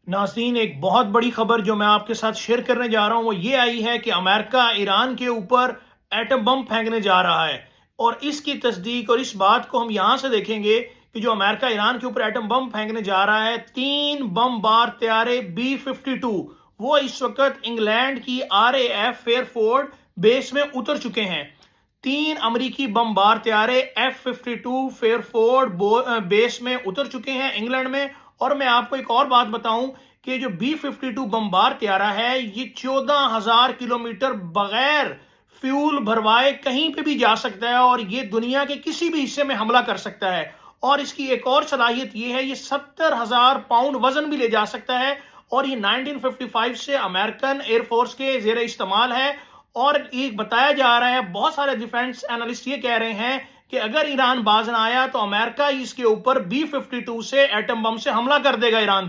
नाज़रीन, एक बहुत बड़ी खबर जो मैं आपके साथ शेयर करने जा रहा हूं वो ये आई है कि अमेरिका ईरान के ऊपर एटम बम फेंकने जा रहा है। और इसकी तस्दीक और इस बात को हम यहां से देखेंगे कि जो अमेरिका ईरान के ऊपर एटम बम फेंकने जा रहा है, 3 बमबार तैयारे B-52 वो इस वक्त इंग्लैंड की RAF फेयरफोर्ड बेस में उतर चुके हैं। 3 अमेरिकी बमबार तैयारे F-52 फेयरफोर्ड बेस में उतर चुके हैं इंग्लैंड में। और मैं आपको एक और बात बताऊं कि जो B-52 बमबार त्यारा है, ये 14,000 किलोमीटर बगैर फ्यूल भरवाए कहीं पे भी जा सकता है और ये दुनिया के किसी भी हिस्से में हमला कर सकता है। और इसकी एक और सलाहियत ये है, ये 70,000 पाउंड वजन भी ले जा सकता है। और ये 1955 से अमेरिकन एयरफोर्स के जेर इस्तेमाल है। और ये बताया जा रहा है, बहुत सारे डिफेंस एनालिस्ट ये कह रहे हैं कि अगर ईरान बाज ना आया तो अमेरिका इसके ऊपर B-52 से एटम बम से हमला कर देगा ईरान।